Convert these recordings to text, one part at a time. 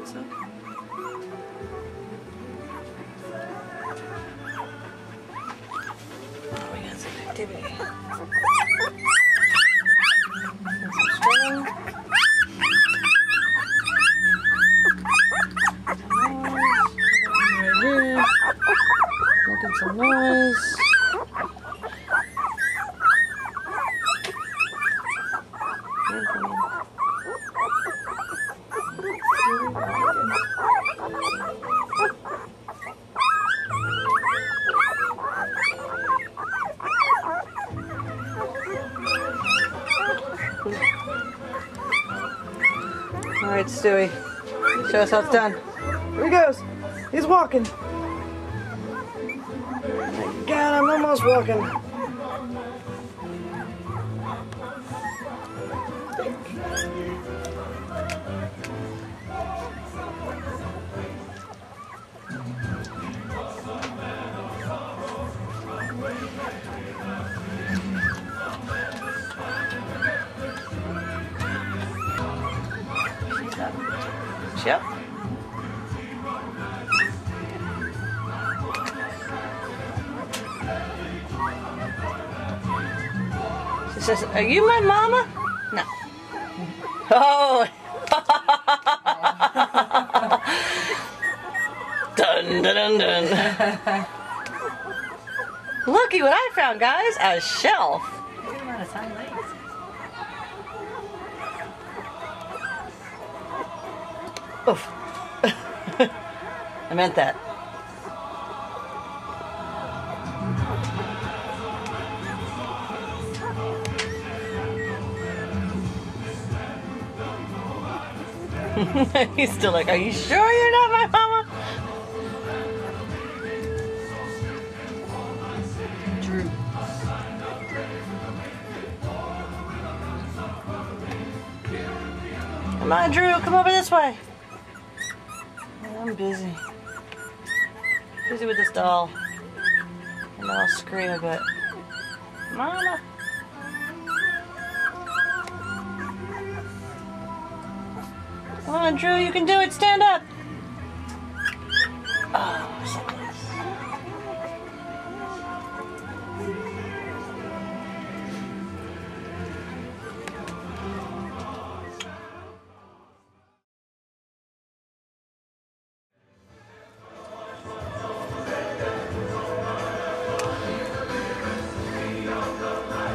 think so. Oh, we got some activity. Making some noise. All right, Stewie, show us how it's done. Here he goes. He's walking. God, I'm almost walking. Yep. She says, "Are you my mama?" No. Oh. Dun dun dun dun. Looky what I found, guys! A shelf. Look at his hind legs. Oof. I meant that. He's still like, "Are you sure you're not my mama?" Drew. Come on, Drew, come over this way. I'm busy. Busy with this doll. And then I'll scream a bit. Mama. Come on, Drew, you can do it. Stand up. Oh, so close.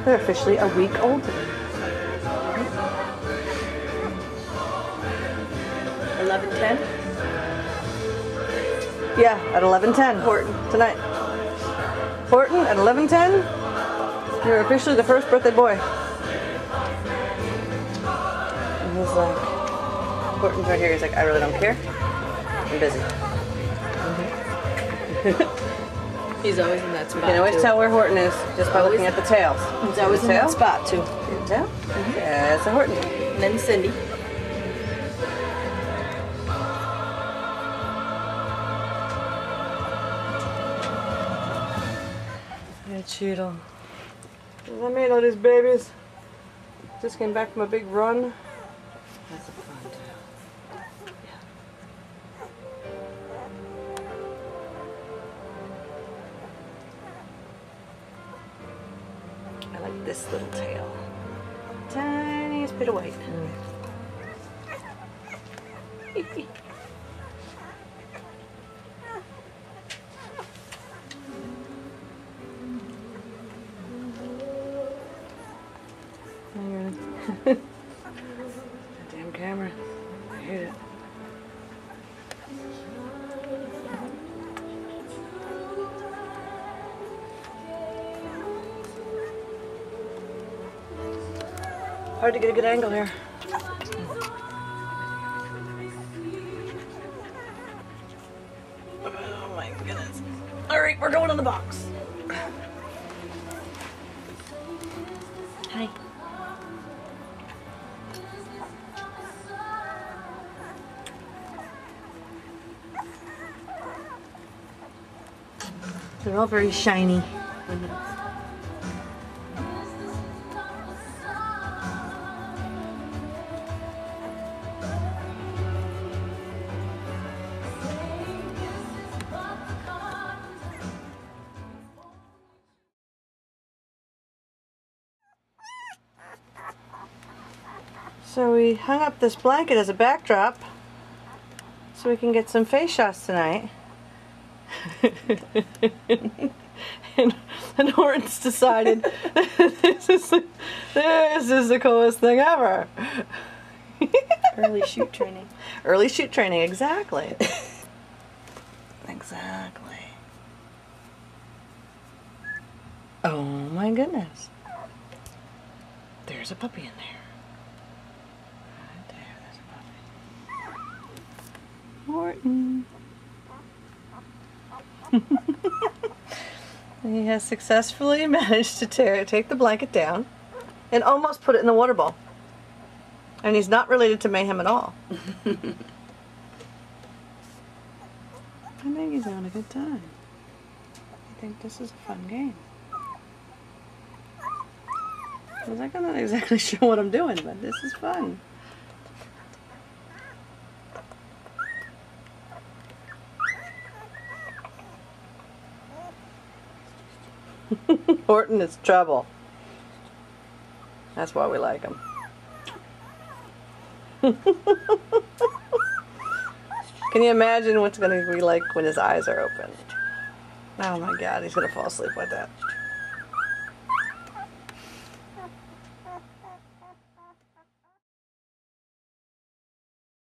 They're officially a week old today. 11:10. Yeah, at 11:10. Horton. Tonight. Horton at 11:10. You're officially the first birthday boy. And he's like, Horton's right here. He's like, "I really don't care. I'm busy." He's always in that spot. You can always too. tell where Horton is just by looking at the tails. He's always in that spot too. See the tail? Yeah, it's a Horton. And then Cindy. Yeah, Cheetle. I made all these babies. Just came back from a big run. That's a fun tail. I like this little tail. Tiniest bit of white. That damn camera. I hate it. Hard to get a good angle here. Oh my goodness. Alright, we're going in the box. Hi. They're all very shiny. So we hung up this blanket as a backdrop so we can get some face shots tonight. and Horton's decided this is the coolest thing ever. Early shoot training. Early shoot training, exactly. Exactly. Oh my goodness. There's a puppy in there. Right there, there's a puppy. Horton. He has successfully managed to take the blanket down and almost put it in the water bowl. And he's not related to Mayhem at all. I think he's having a good time. I think this is a fun game. I was like, I'm not exactly sure what I'm doing, but this is fun. Horton is trouble. That's why we like him. Can you imagine what's going to be like when his eyes are open? Oh my God, he's going to fall asleep like that.